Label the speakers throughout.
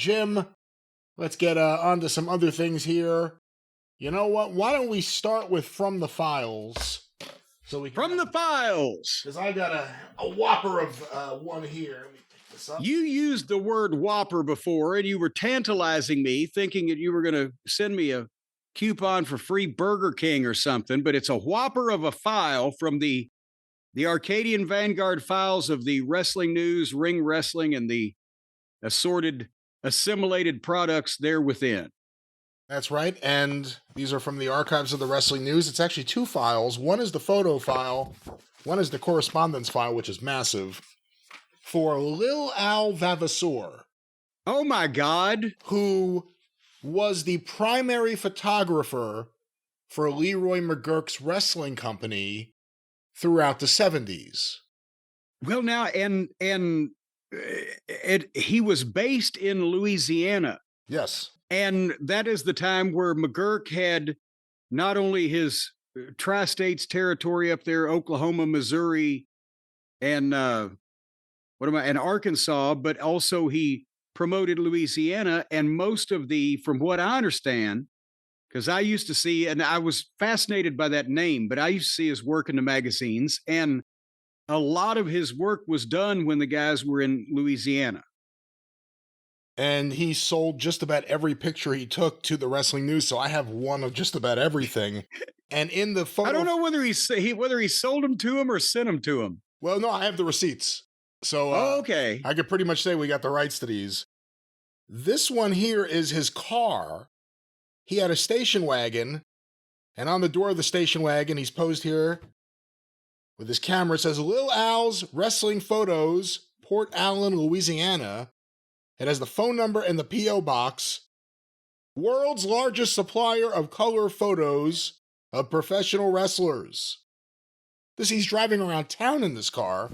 Speaker 1: gym. Let's get on to some other things here. You know what? Why don't we start with From the Files? So we
Speaker 2: From the Files.
Speaker 1: Because I got a whopper of one here. Let me pick this up.
Speaker 2: You used the word whopper before, and you were tantalizing me, thinking that you were going to send me a coupon for free Burger King or something, but it's a whopper of a file from the Arcadian Vanguard files of the wrestling news, ring wrestling, and the assorted, assimilated products there within.
Speaker 1: That's right, and these are from the archives of the wrestling news. It's actually two files. One is the photo file, one is the correspondence file, which is massive, for Lil Al Vavasseur.
Speaker 2: Oh my God.
Speaker 1: Who was the primary photographer for Leroy McGuirk's wrestling company throughout the 70s.
Speaker 2: Well, now, and he was based in Louisiana.
Speaker 1: Yes.
Speaker 2: And that is the time where McGuirk had not only his tri-states territory up there, Oklahoma, Missouri, and Arkansas, but also he promoted Louisiana. And most of from what I understand, because I used to see, and I was fascinated by that name, but I used to see his work in the magazines, and a lot of his work was done when the guys were in Louisiana.
Speaker 1: And he sold just about every picture he took to the wrestling news. So I have one of just about everything. And in the photo,
Speaker 2: I don't know whether he sold them to him or sent them to him.
Speaker 1: Well, no, I have the receipts. So
Speaker 2: okay,
Speaker 1: I could pretty much say we got the rights to these. This one here is his car. He had a station wagon, and on the door of the station wagon, he's posed here with his camera. It says Lil Al's Wrestling Photos, Port Allen, Louisiana. It has the phone number and the P.O. box. World's largest supplier of color photos of professional wrestlers. He's driving around town in this car.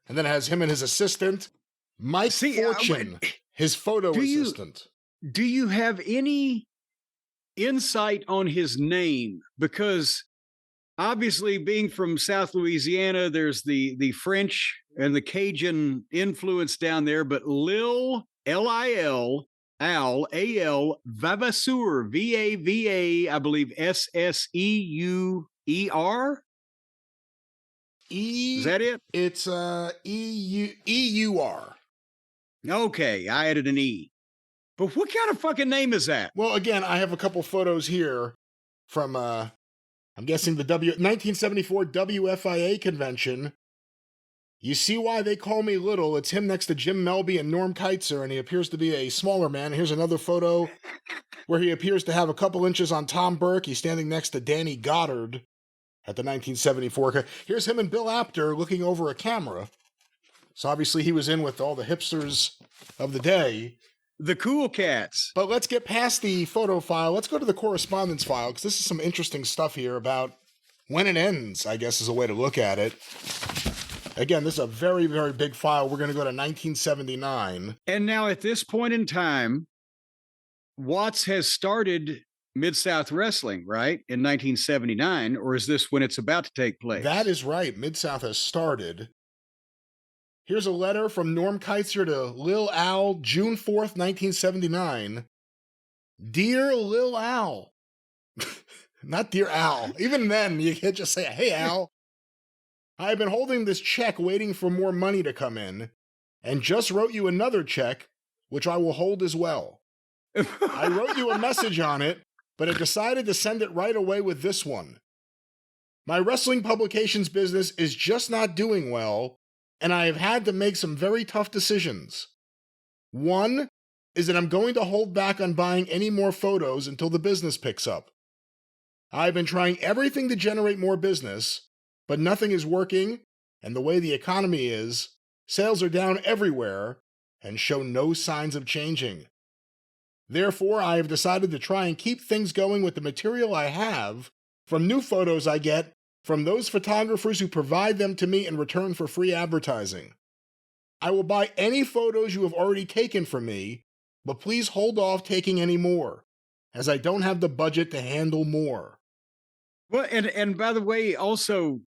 Speaker 1: And then it has him and his assistant, Mike Fortune, his photo assistant.
Speaker 2: Do you have any insight on his name? Because obviously, being from South Louisiana, there's the French and the Cajun influence down there, but Lil, L-I-L, Al, A-L, Vavasseur, V-A-V-A, I believe S-S-E-U-E-R? Is that it?
Speaker 1: It's E-U-R.
Speaker 2: Okay, I added an E. But what kind of fucking name is that?
Speaker 1: Well, again, I have a couple photos here from, I'm guessing the 1974 WFIA convention. You see why they call me little. It's him next to Jim Melby and Norm Kaiser, and he appears to be a smaller man. Here's another photo where he appears to have a couple inches on Tom Burke. He's standing next to Danny Goddard at the 1974. Here's him and Bill Apter looking over a camera. So obviously he was in with all the hipsters of the day.
Speaker 2: The cool cats.
Speaker 1: But let's get past the photo file. Let's go to the correspondence file, because this is some interesting stuff here about when it ends, I guess is a way to look at it. Again, this is a very, very big file. We're going to go to 1979.
Speaker 2: And now at this point in time, Watts has started Mid-South Wrestling, right? In 1979, or is this when it's about to take place?
Speaker 1: That is right. Mid-South has started. Here's a letter from Norm Kaiser to Lil Al, June 4th, 1979. Dear Lil Al. Not Dear Al. Even then, you can't just say, hey, Al. I've been holding this check waiting for more money to come in, and just wrote you another check, which I will hold as well. I wrote you a message on it, but I decided to send it right away with this one. My wrestling publications business is just not doing well, and I have had to make some very tough decisions. One is that I'm going to hold back on buying any more photos until the business picks up. I've been trying everything to generate more business, but nothing is working, and the way the economy is, sales are down everywhere and show no signs of changing. Therefore, I have decided to try and keep things going with the material I have from new photos I get from those photographers who provide them to me in return for free advertising. I will buy any photos you have already taken from me, but please hold off taking any more, as I don't have the budget to handle more.
Speaker 2: Well, and by the way, also,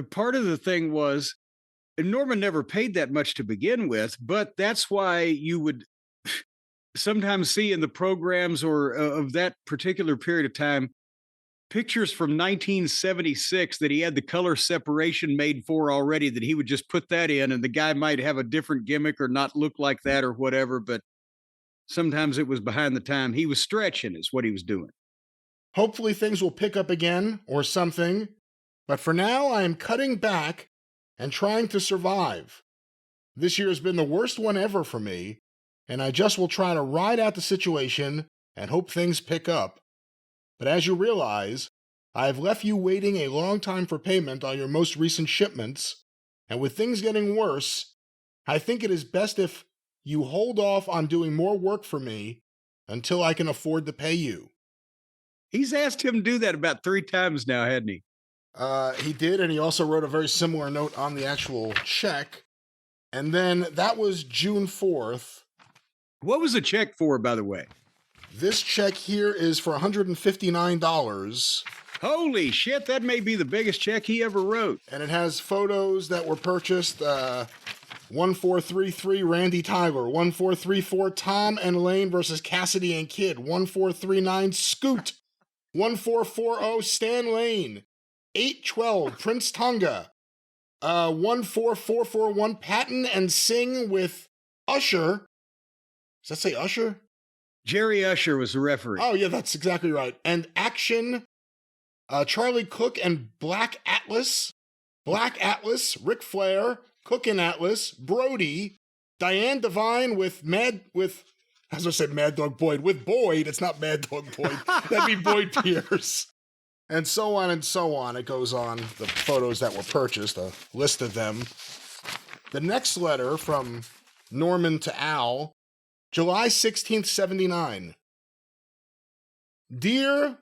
Speaker 2: part of the thing was, Norman never paid that much to begin with, but that's why you would, sometimes see in the programs or of that particular period of time pictures from 1976 that he had the color separation made for already, that he would just put that in and the guy might have a different gimmick or not look like that or whatever, but sometimes it was behind the time. He was stretching is what he was doing.
Speaker 1: Hopefully things will pick up again or something, but for now I am cutting back and trying to survive. This year has been the worst one ever for me, and I just will try to ride out the situation and hope things pick up. But as you realize, I have left you waiting a long time for payment on your most recent shipments, and with things getting worse, I think it is best if you hold off on doing more work for me until I can afford to pay you.
Speaker 2: He's asked him to do that about 3 times now, hadn't he?
Speaker 1: He did, and he also wrote a very similar note on the actual check. And then that was June 4th.
Speaker 2: What was the check for, by the way?
Speaker 1: This check here is for $159.
Speaker 2: Holy shit, that may be the biggest check he ever wrote.
Speaker 1: And it has photos that were purchased. 1433 Randy Tyler, 1434 Tom and Elaine versus Cassidy and Kid, 1439 Scoot, 1440 Stan Lane, 812 Prince Tonga, 14441 Patton and Sing with Usher. Does that say Usher?
Speaker 2: Jerry Usher was the referee.
Speaker 1: Oh, yeah, that's exactly right. And Action, Charlie Cook and Black Atlas, Ric Flair, Cook and Atlas, Brody, Diane Devine with Mad Dog Boyd. With Boyd, it's not Mad Dog Boyd. That'd be Boyd Pierce. And so on and so on. It goes on, the photos that were purchased, a list of them. The next letter from Norman to Al, July 16th, 79. Dear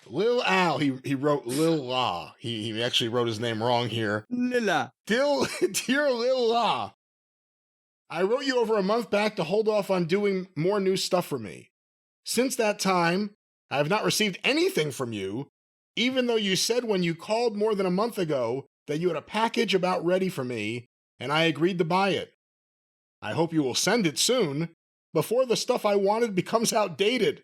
Speaker 1: Lil Al, he wrote Lil La. He actually wrote his name wrong here.
Speaker 2: Lila.
Speaker 1: Dear Lil La, I wrote you over a month back to hold off on doing more new stuff for me. Since that time, I have not received anything from you, even though you said when you called more than a month ago that you had a package about ready for me, and I agreed to buy it. I hope you will send it soon, before the stuff I wanted becomes outdated.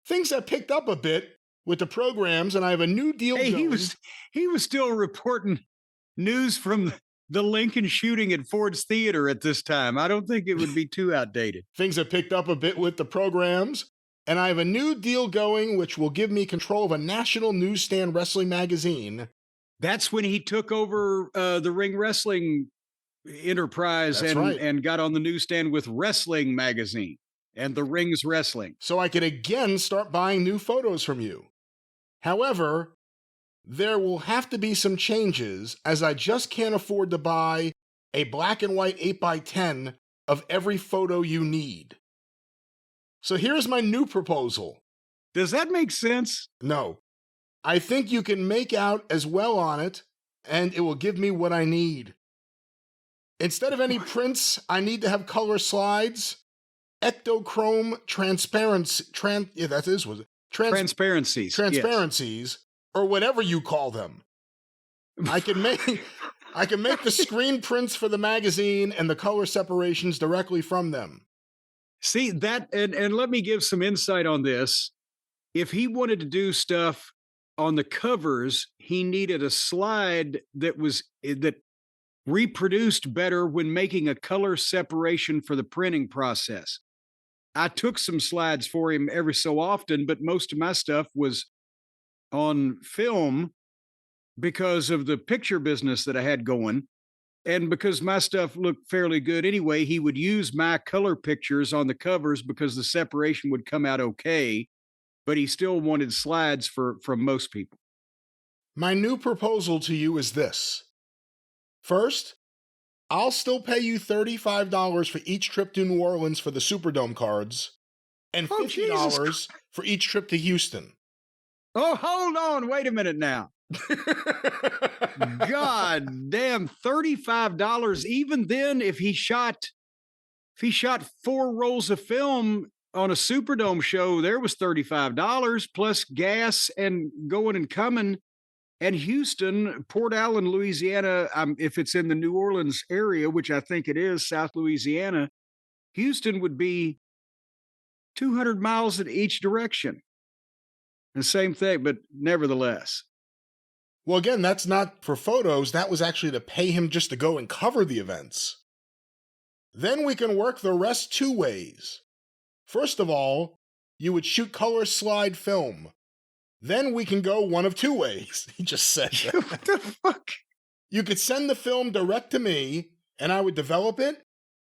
Speaker 1: Things have picked up a bit with the programs, and I have a new deal going.
Speaker 2: He was still reporting news from the Lincoln shooting at Ford's Theater at this time. I don't think it would be too outdated.
Speaker 1: Things have picked up a bit with the programs, and I have a new deal going which will give me control of a national newsstand wrestling magazine.
Speaker 2: That's when he took over the Ring Wrestling Enterprise and got on the newsstand with Wrestling Magazine and the Rings Wrestling.
Speaker 1: So I could again start buying new photos from you. However, there will have to be some changes, as I just can't afford to buy a black and white 8x10 of every photo you need. So here's my new proposal.
Speaker 2: Does that make sense?
Speaker 1: No. I think you can make out as well on it, and it will give me what I need. Instead of any prints, I need to have color slides, ectochrome transparencies,
Speaker 2: Transparencies,
Speaker 1: or whatever you call them. I can make the screen prints for the magazine and the color separations directly from them.
Speaker 2: See that, and let me give some insight on this. If he wanted to do stuff on the covers, he needed a slide that reproduced better when making a color separation for the printing process. I took some slides for him every so often, but most of my stuff was on film because of the picture business that I had going. And because my stuff looked fairly good anyway, he would use my color pictures on the covers because the separation would come out okay, but he still wanted slides from most people.
Speaker 1: My new proposal to you is this. First, I'll still pay you $35 for each trip to New Orleans for the Superdome cards, and $50 for each trip to Houston.
Speaker 2: Oh, hold on. Wait a minute now. God damn, $35. Even then, if he shot 4 rolls of film on a Superdome show, there was $35 plus gas and going and coming. And Houston, Port Allen, Louisiana, if it's in the New Orleans area, which I think it is, South Louisiana, Houston would be 200 miles in each direction. The same thing, but nevertheless.
Speaker 1: Well, again, that's not for photos. That was actually to pay him just to go and cover the events. Then we can work the rest two ways. First of all, you would shoot color slide film. Then we can go one of two ways. He just said that.
Speaker 2: What the fuck?
Speaker 1: You could send the film direct to me, and I would develop it,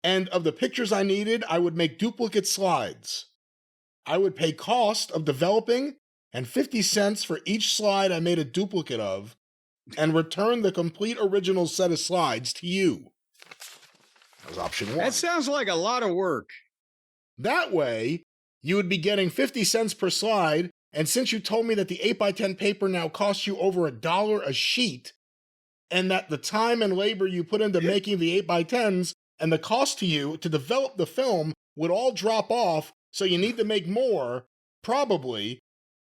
Speaker 1: and of the pictures I needed, I would make duplicate slides. I would pay cost of developing and 50 cents for each slide I made a duplicate of, and return the complete original set of slides to you. That was option one.
Speaker 2: That sounds like a lot of work.
Speaker 1: That way, you would be getting 50 cents per slide, and since you told me that the 8x10 paper now costs you over $1 a sheet, and that the time and labor you put into making the 8x10s and the cost to you to develop the film would all drop off, so you need to make more, probably,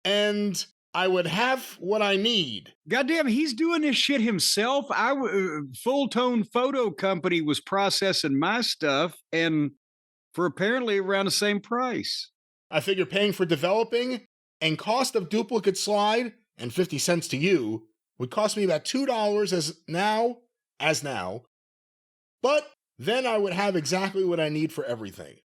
Speaker 1: and I would have what I need.
Speaker 2: Goddamn, he's doing this shit himself. Full Tone Photo Company was processing my stuff, and for apparently around the same price.
Speaker 1: I figure paying for developing and cost of duplicate slide and 50 cents to you would cost me about $2 as now, but then I would have exactly what I need for everything.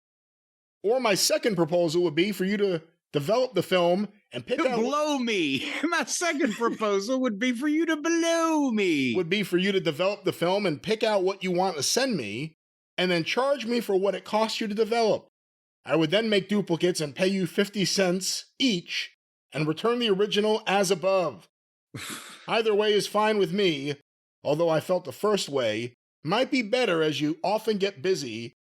Speaker 1: Or my second proposal would be for you to develop the film and pick out...
Speaker 2: Blow me! My second proposal would be for you to blow me!
Speaker 1: Would be for you to develop the film and pick out what you want to send me, and then charge me for what it costs you to develop. I would then make duplicates and pay you 50 cents each, and return the original as above. Either way is fine with me, although I felt the first way might be better as you often get busy,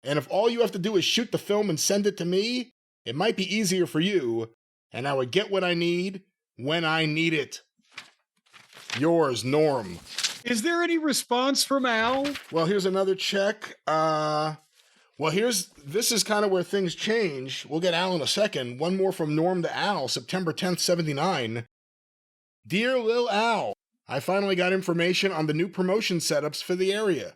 Speaker 1: and if all you have to do is shoot the film and send it to me, it might be easier for you, and I would get what I need when I need it. Yours, Norm.
Speaker 2: Is there any response from Al?
Speaker 1: Well, here's another check. This is kind of where things change. We'll get Al in a second. One more from Norm to Al, September 10th, 79. Dear Lil Al, I finally got information on the new promotion setups for the area.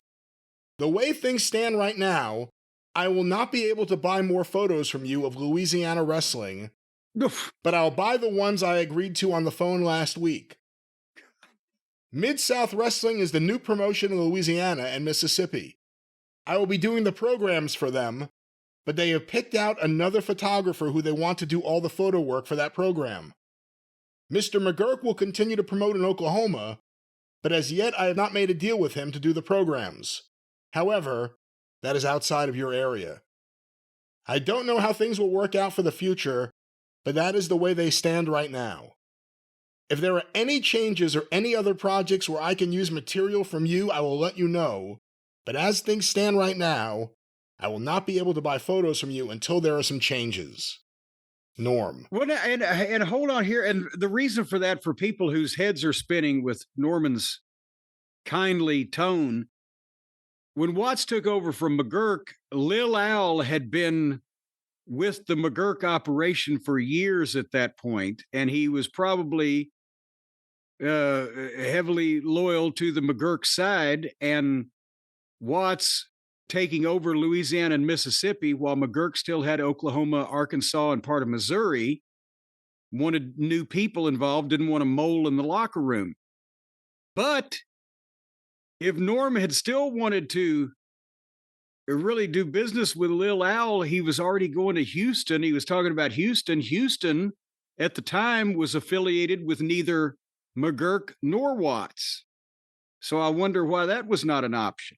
Speaker 1: The way things stand right now, I will not be able to buy more photos from you of Louisiana wrestling, but I'll buy the ones I agreed to on the phone last week. Mid-South Wrestling is the new promotion in Louisiana and Mississippi. I will be doing the programs for them, but they have picked out another photographer who they want to do all the photo work for that program. Mr. McGurk will continue to promote in Oklahoma, but as yet I have not made a deal with him to do the programs. However, that is outside of your area. I don't know how things will work out for the future, but that is the way they stand right now. If there are any changes or any other projects where I can use material from you, I will let you know, but as things stand right now, I will not be able to buy photos from you until there are some changes. Norm.
Speaker 2: Well, and hold on here. And the reason for that, for people whose heads are spinning with Norman's kindly tone, when Watts took over from McGurk, Lil Al had been with the McGurk operation for years at that point, and he was probably heavily loyal to the McGurk side, and Watts taking over Louisiana and Mississippi while McGurk still had Oklahoma, Arkansas, and part of Missouri, wanted new people involved, didn't want a mole in the locker room. But if Norm had still wanted to really do business with Lil Al, he was already going to Houston. He was talking about Houston. Houston, at the time, was affiliated with neither McGurk nor Watts. So I wonder why that was not an option.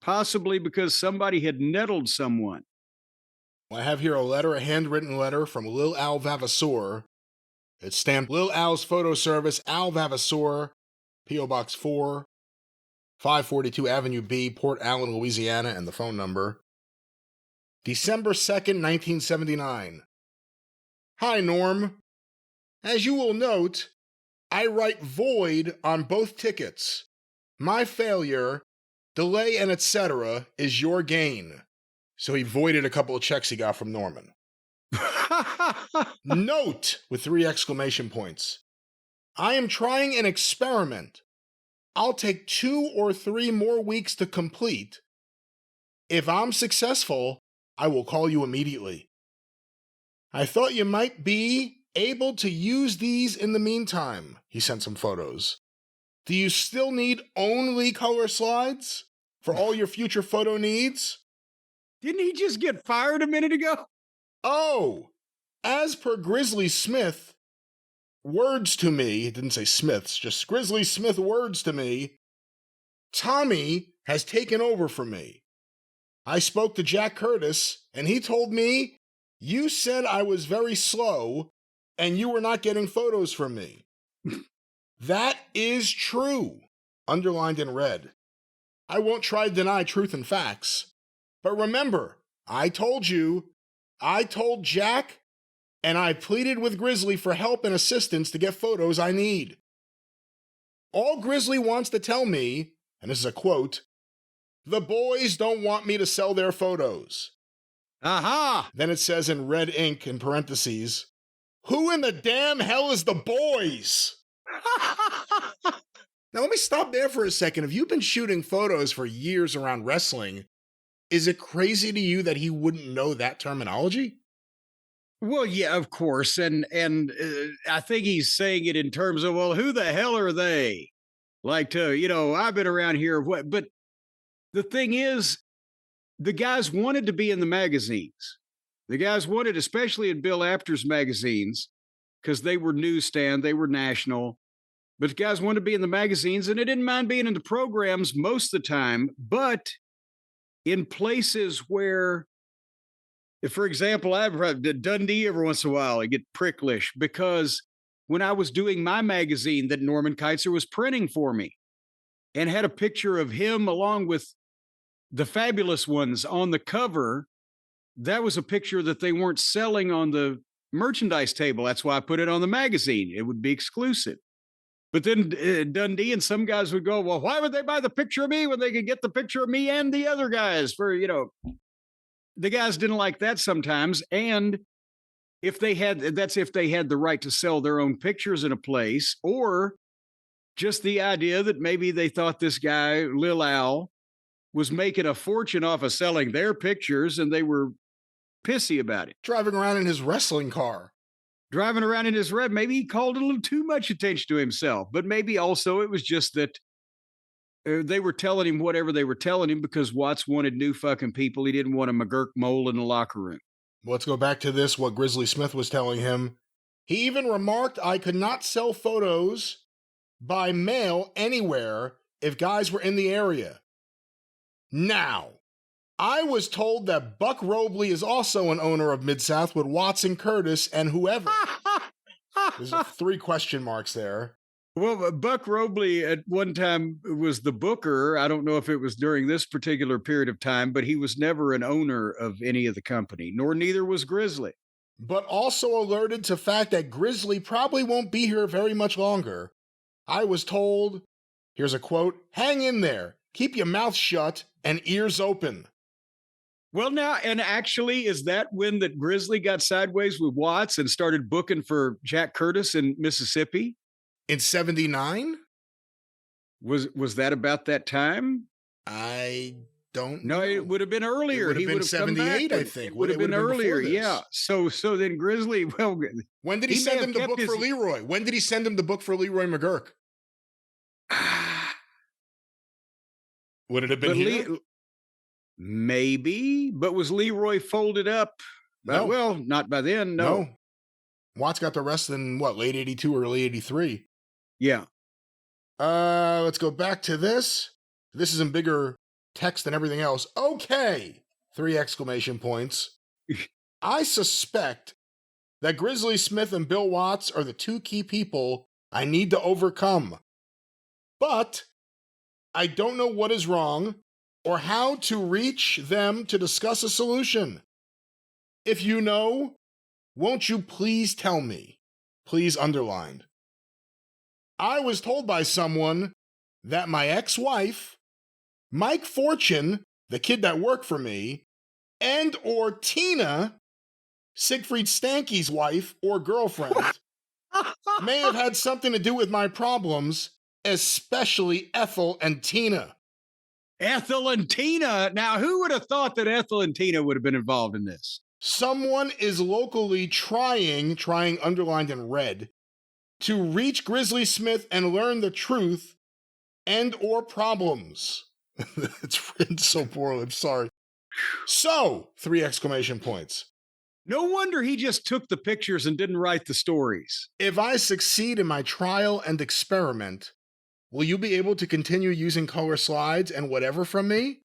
Speaker 2: Possibly because somebody had nettled someone.
Speaker 1: I have here a handwritten letter from Lil Al Vavasseur. It's stamped Lil Al's Photo Service, Al Vavasseur, P.O. Box 4, 542 Avenue B, Port Allen, Louisiana, and the phone number. December 2nd, 1979. Hi, Norm. As you will note, I write void on both tickets. My failure, delay, and etc. is your gain. So he voided a couple of checks he got from Norman. Note, with 3 exclamation points. I am trying an experiment. I'll take 2 or 3 more weeks to complete. If I'm successful, I will call you immediately. I thought you might be able to use these in the meantime. He sent some photos. Do you still need only color slides for all your future photo needs?
Speaker 2: Didn't he just get fired a minute ago?
Speaker 1: Oh, as per Grizzly Smith, words to me, it didn't say Smith's, just Grizzly Smith words to me, Tommy has taken over for me. I spoke to Jack Curtis, and he told me, you said I was very slow, and you were not getting photos from me. That is true, underlined in red. I won't try to deny truth and facts. But remember, I told Jack, and I pleaded with Grizzly for help and assistance to get photos I need. All Grizzly wants to tell me, and this is a quote, the boys don't want me to sell their photos.
Speaker 2: Aha!
Speaker 1: Then it says in red ink in parentheses, who in the damn hell is the boys? Now let me stop there for a second. If you've been shooting photos for years around wrestling, is it crazy to you that he wouldn't know that terminology?
Speaker 2: Well, yeah, of course. And I think he's saying it in terms of, well, who the hell are they? Like, I've been around here. But the thing is, the guys wanted to be in the magazines. The guys wanted, especially in Bill Apter's magazines, because they were newsstand, they were national. But the guys wanted to be in the magazines, and they didn't mind being in the programs most of the time. But in places where, for example, I've had Dundee every once in a while, I get pricklish because when I was doing my magazine that Norman Kaiser was printing for me and had a picture of him along with the fabulous ones on the cover, that was a picture that they weren't selling on the merchandise table. That's why I put it on the magazine. It would be exclusive. But then Dundee and some guys would go, well, why would they buy the picture of me when they could get the picture of me and the other guys for, the guys didn't like that sometimes. And if they had the right to sell their own pictures in a place, or just the idea that maybe they thought this guy, Lil Al, was making a fortune off of selling their pictures and they were pissy about it.
Speaker 1: Driving around in his wrestling car.
Speaker 2: Driving around in his red, maybe he called a little too much attention to himself, but maybe also it was just that they were telling him whatever they were telling him because Watts wanted new fucking people. He didn't want a McGurk mole in the locker room.
Speaker 1: Let's go back to this, what Grizzly Smith was telling him. He even remarked I could not sell photos by mail anywhere if guys were in the area. Now, I was told that Buck Robley is also an owner of Mid-South with Watson Curtis and whoever. There's 3 question marks there.
Speaker 2: Well, Buck Robley at one time was the booker. I don't know if it was during this particular period of time, but he was never an owner of any of the company, nor neither was Grizzly.
Speaker 1: But also alerted to the fact that Grizzly probably won't be here very much longer. I was told, here's a quote, hang in there, keep your mouth shut and ears open.
Speaker 2: Well, now, and actually, is that when that Grizzly got sideways with Watts and started booking for Jack Curtis in Mississippi?
Speaker 1: In 79?
Speaker 2: Was that about that time?
Speaker 1: I don't know.
Speaker 2: No, it would have been earlier.
Speaker 1: He would have been 78, I think.
Speaker 2: It would have been earlier, yeah. So then Grizzly, well...
Speaker 1: When did he send him the book for Leroy? When did he send him the book for Leroy McGurk? Would it have been here?
Speaker 2: Maybe, but was Leroy folded up?
Speaker 1: No.
Speaker 2: Well, not by then, no.
Speaker 1: Watts got the rest in, late 82, early 83?
Speaker 2: Yeah.
Speaker 1: Let's go back to this. This is in bigger text than everything else. Okay! 3 exclamation points. I suspect that Grizzly Smith and Bill Watts are the 2 key people I need to overcome. But I don't know what is wrong or how to reach them to discuss a solution. If you know, won't you please tell me? Please underlined. I was told by someone that my ex-wife, Mike Fortune, the kid that worked for me, and or Tina, Siegfried Stanky's wife or girlfriend, may have had something to do with my problems, especially Ethel and Tina.
Speaker 2: Ethel and Tina. Now, who would have thought that Ethel and Tina would have been involved in this?
Speaker 1: Someone is locally trying underlined in red, to reach Grizzly Smith and learn the truth and or problems. It's written so poorly, I'm sorry. So, 3 exclamation points.
Speaker 2: No wonder he just took the pictures and didn't write the stories.
Speaker 1: If I succeed in my trial and experiment, will you be able to continue using color slides and whatever from me?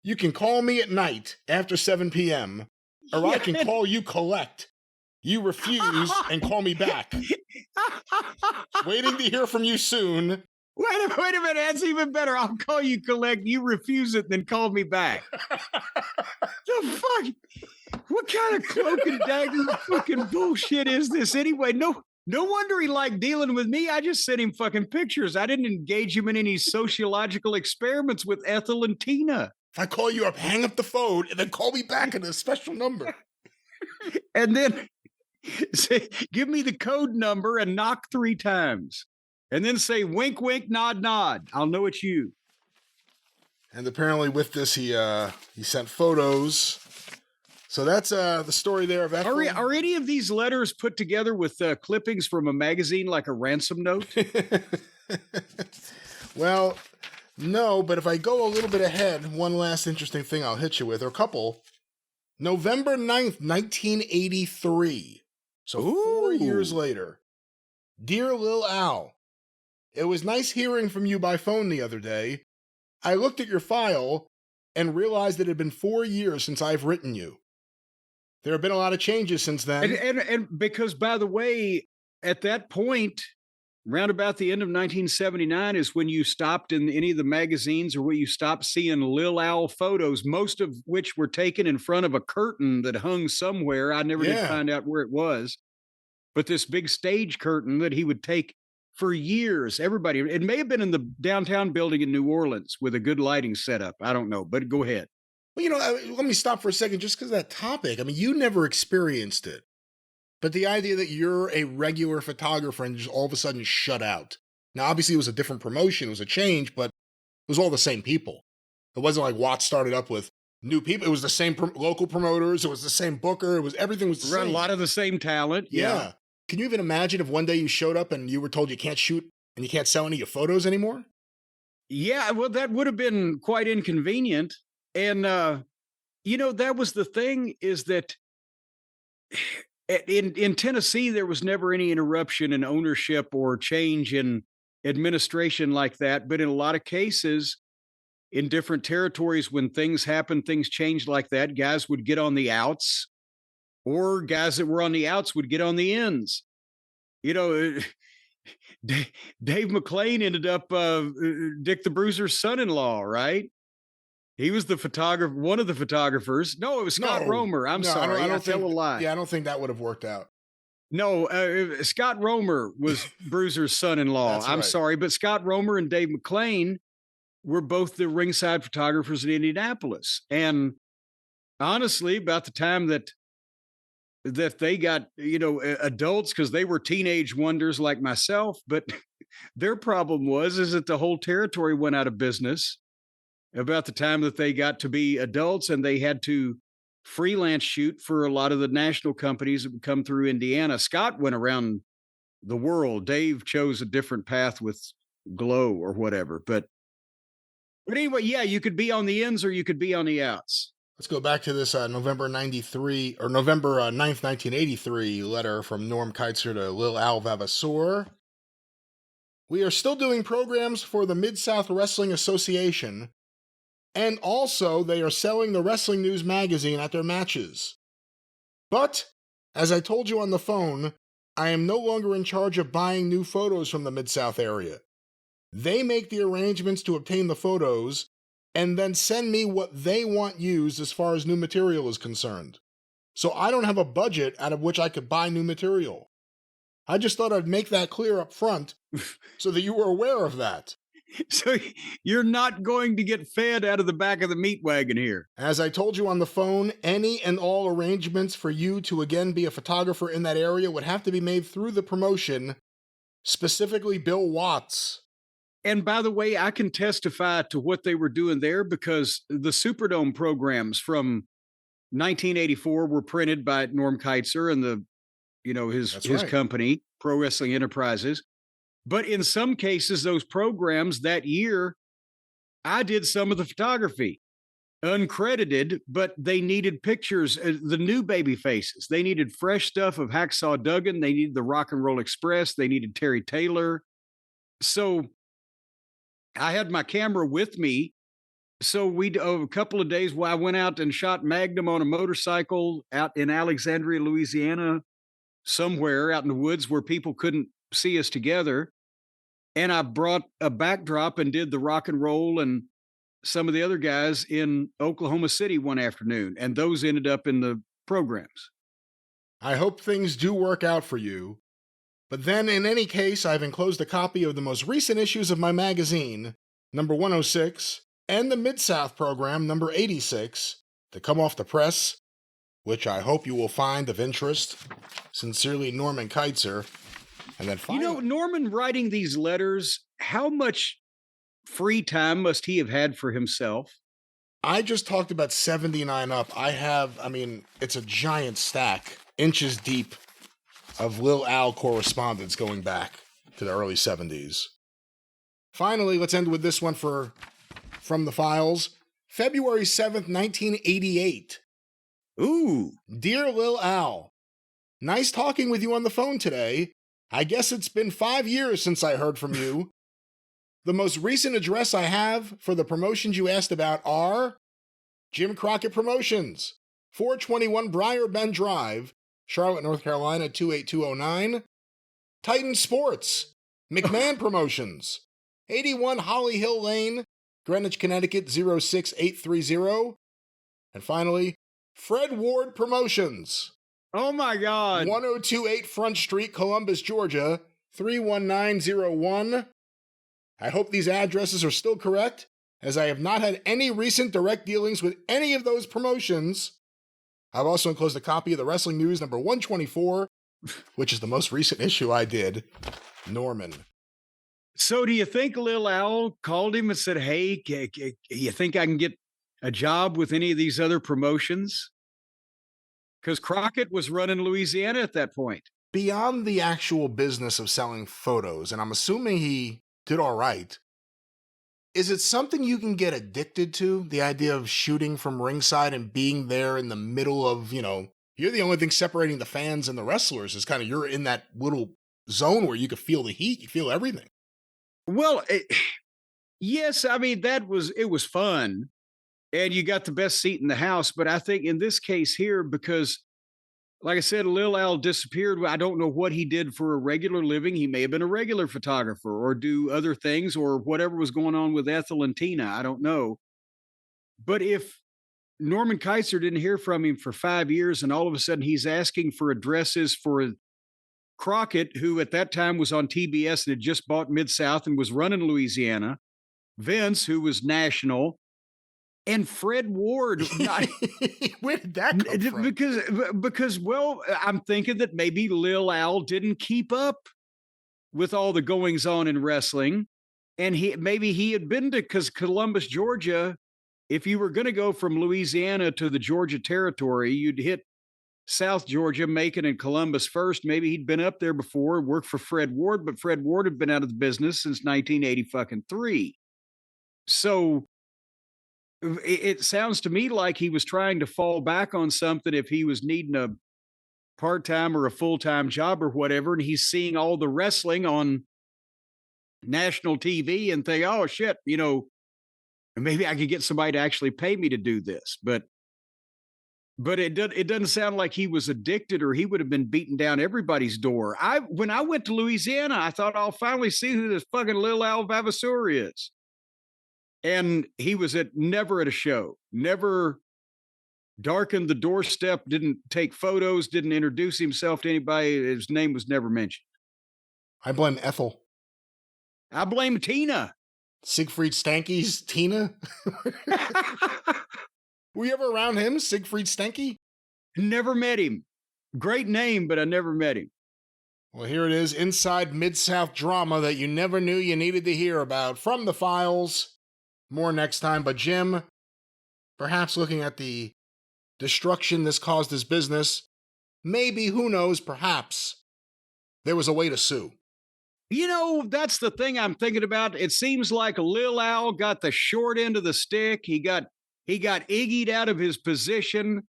Speaker 1: You can call me at night after 7 p.m., or I can call you collect. You refuse and call me back. Waiting to hear from you soon.
Speaker 2: Wait a minute, that's even better. I'll call you collect, you refuse it, then call me back. The fuck? What kind of cloak and dagger fucking bullshit is this anyway? No wonder he liked dealing with me. I just sent him fucking pictures. I didn't engage him in any sociological experiments with Ethel and Tina.
Speaker 1: If I call you up, hang up the phone and then call me back at a special number.
Speaker 2: And then say, give me the code number and knock 3 times. And then say, wink, wink, nod, nod. I'll know it's you.
Speaker 1: And apparently with this, he sent photos. So that's the story there of Ethel.
Speaker 2: Are any of these letters put together with clippings from a magazine like a ransom note?
Speaker 1: Well, no, but if I go a little bit ahead, one last interesting thing I'll hit you with, or a couple. November 9th, 1983. So 4 years later. Dear Lil Al, it was nice hearing from you by phone the other day. I looked at your file and realized that it had been 4 years since I've written you. There have been a lot of changes since then.
Speaker 2: And because, by the way, at that point, round about the end of 1979 is when you stopped in any of the magazines or when you stopped seeing Lil Al photos, most of which were taken in front of a curtain that hung somewhere. I never did find out where it was. But this big stage curtain that he would take for years, everybody, it may have been in the downtown building in New Orleans with a good lighting setup. I don't know, but go ahead.
Speaker 1: Well, let me stop for a second just because of that topic. I mean, you never experienced it. But the idea that you're a regular photographer and just all of a sudden shut out. Now, obviously, it was a different promotion. It was a change, but it was all the same people. It wasn't like Watts started up with new people. It was the same local promoters. It was the same booker. Everything was the same.
Speaker 2: A lot of the same talent.
Speaker 1: Yeah. Can you even imagine if one day you showed up and you were told you can't shoot and you can't sell any of your photos anymore?
Speaker 2: Yeah, well, that would have been quite inconvenient. And, that was the thing is that in Tennessee, there was never any interruption in ownership or change in administration like that. But in a lot of cases, in different territories, when things happen, things change like that, guys would get on the outs, or guys that were on the outs would get on the ends. Dave McClain ended up Dick the Bruiser's son-in-law, right? He was the photographer, one of the photographers. No, it was Scott Romer. I'm sorry. I don't tell a lie.
Speaker 1: Yeah, I don't think that would have worked out.
Speaker 2: No, Scott Romer was Bruiser's son-in-law. I'm sorry, but Scott Romer and Dave McClain were both the ringside photographers in Indianapolis. And honestly, about the time that they got, adults, because they were teenage wonders like myself, but their problem is that the whole territory went out of business about the time that they got to be adults, and they had to freelance shoot for a lot of the national companies that would come through Indiana. Scott went around the world. Dave chose a different path with Glow or whatever. But anyway, yeah, you could be on the ends or you could be on the outs.
Speaker 1: Let's go back to this November 9th, 1983 letter from Norm Kaiser to Lil Al Vavasseur. We are still doing programs for the Mid-South Wrestling Association, and also they are selling the Wrestling News magazine at their matches. But, as I told you on the phone, I am no longer in charge of buying new photos from the Mid-South area. They make the arrangements to obtain the photos, and then send me what they want used as far as new material is concerned. So I don't have a budget out of which I could buy new material. I just thought I'd make that clear up front so that you were aware of that.
Speaker 2: So you're not going to get fed out of the back of the meat wagon here.
Speaker 1: As I told you on the phone, any and all arrangements for you to again be a photographer in that area would have to be made through the promotion, specifically Bill Watts.
Speaker 2: And by the way, I can testify to what they were doing there because the Superdome programs from 1984 were printed by Norm Kaiser and his
Speaker 1: That's right.
Speaker 2: company, Pro Wrestling Enterprises. But in some cases, those programs that year, I did some of the photography, uncredited, but they needed pictures, the new baby faces. They needed fresh stuff of Hacksaw Duggan. They needed the Rock and Roll Express. They needed Terry Taylor. So I had my camera with me. So a couple of days I went out and shot Magnum on a motorcycle out in Alexandria, Louisiana, somewhere out in the woods where people couldn't see us together. And I brought a backdrop and did the Rock and Roll and some of the other guys in Oklahoma City one afternoon. And those ended up in the programs.
Speaker 1: I hope things do work out for you. But then, in any case, I've enclosed a copy of the most recent issues of my magazine, number 106, and the Mid-South program, number 86, to come off the press, which I hope you will find of interest. Sincerely, Norman Kaiser. And then finally,
Speaker 2: Norman writing these letters, how much free time must he have had for himself?
Speaker 1: I just talked about 79 up. It's a giant stack, inches deep, of Lil Al correspondence going back to the early 70s. Finally, let's end with this one from the files. February 7th, 1988.
Speaker 2: Ooh.
Speaker 1: Dear Lil Al, nice talking with you on the phone today. I guess it's been 5 years since I heard from you. The most recent address I have for the promotions you asked about are Jim Crockett Promotions, 421 Briar Bend Drive, Charlotte, North Carolina, 28209. Titan Sports, McMahon Promotions, 81 Holly Hill Lane, Greenwich, Connecticut, 06830. And finally, Fred Ward Promotions.
Speaker 2: Oh my God.
Speaker 1: 1028 Front Street, Columbus, Georgia, 31901. I hope these addresses are still correct, as I have not had any recent direct dealings with any of those promotions. I've also enclosed a copy of the Wrestling News number 124, which is the most recent issue I did. Norman.
Speaker 2: So do you think Lil Al called him and said, hey, you think I can get a job with any of these other promotions? Because Crockett was running Louisiana at that point.
Speaker 1: Beyond the actual business of selling photos, and I'm assuming he did all right, is it something you can get addicted to? The idea of shooting from ringside and being there in the middle of, you're the only thing separating the fans and the wrestlers is kind of you're in that little zone where you can feel the heat, you feel everything.
Speaker 2: Well, yes, it was fun. And you got the best seat in the house. But I think in this case here, because like I said, Lil Al disappeared. I don't know what he did for a regular living. He may have been a regular photographer or do other things or whatever was going on with Ethel and Tina. I don't know. But if Norman Kaiser didn't hear from him for 5 years and all of a sudden he's asking for addresses for Crockett, who at that time was on TBS and had just bought Mid-South and was running Louisiana, Vince, who was national, and Fred Ward.
Speaker 1: Where did that come from?
Speaker 2: Because, I'm thinking that maybe Lil Al didn't keep up with all the goings on in wrestling. And maybe he had been to, because Columbus, Georgia, if you were going to go from Louisiana to the Georgia territory, you'd hit South Georgia, Macon and Columbus first. Maybe he'd been up there before, worked for Fred Ward, but Fred Ward had been out of the business since 1983. So it sounds to me like he was trying to fall back on something if he was needing a part-time or a full-time job or whatever, and he's seeing all the wrestling on national TV and think, oh shit, maybe I could get somebody to actually pay me to do this. But it doesn't sound like he was addicted or he would have been beating down everybody's door. When I went to Louisiana, I thought I'll finally see who this fucking Lil Al Vavasseur is. And he was never at a show, never darkened the doorstep, didn't take photos, didn't introduce himself to anybody. His name was never mentioned.
Speaker 1: I blame Ethel.
Speaker 2: I blame Tina.
Speaker 1: Siegfried Stanky's Tina? Were you ever around him, Siegfried Stanky?
Speaker 2: Never met him. Great name, but I never met him.
Speaker 1: Well, here it is, inside Mid-South drama that you never knew you needed to hear about from the files. More next time. But Jim, perhaps looking at the destruction this caused his business, maybe, who knows, perhaps there was a way to sue.
Speaker 2: You know, that's the thing I'm thinking about. It seems like Lil Al got the short end of the stick. He got Iggy'd out of his position.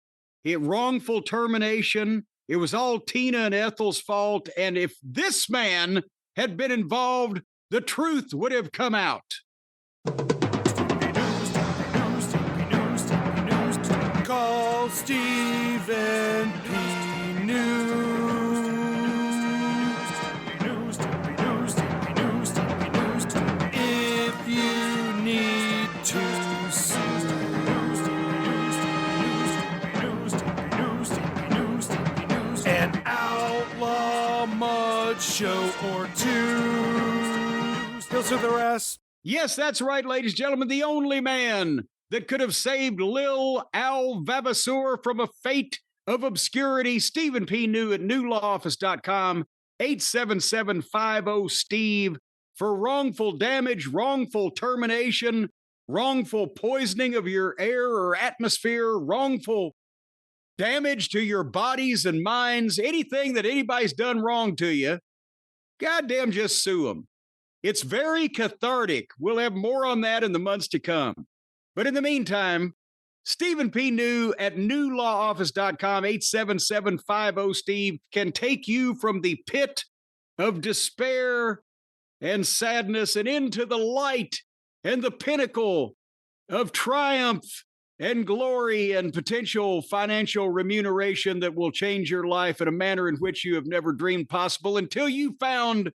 Speaker 2: Wrongful termination. It was all Tina and Ethel's fault. And if this man had been involved, the truth would have come out.
Speaker 3: Call Stephen P. News. If you need to sue. An outlaw mud show or two. He'll sue the rest.
Speaker 2: Yes, that's right, ladies and gentlemen. The only man that could have saved Lil Al Vavasseur from a fate of obscurity. Stephen P. New at newlawoffice.com, 877-50-STEVE for wrongful damage, wrongful termination, wrongful poisoning of your air or atmosphere, wrongful damage to your bodies and minds, anything that anybody's done wrong to you. Goddamn, just sue them. It's very cathartic. We'll have more on that in the months to come. But in the meantime, Stephen P. New at newlawoffice.com, 877-50-STEVE can take you from the pit of despair and sadness and into the light and the pinnacle of triumph and glory and potential financial remuneration that will change your life in a manner in which you have never dreamed possible until you found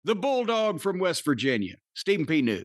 Speaker 2: the bulldog from West Virginia, Stephen P. New.